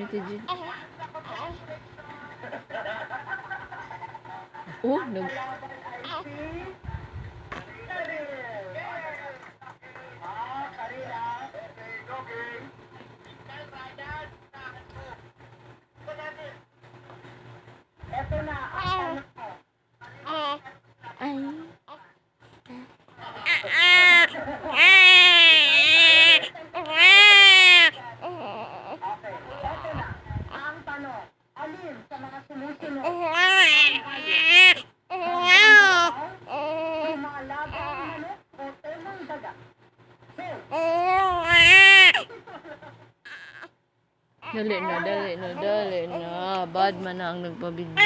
Ate Jill. Oh, nag... Ito na ang Ay. okay. Ito na ang tanong. Alin sa mga sumusunod? Yung mga lagang manok o temang daga? Dali na. Bad man na ang nagpabidyo.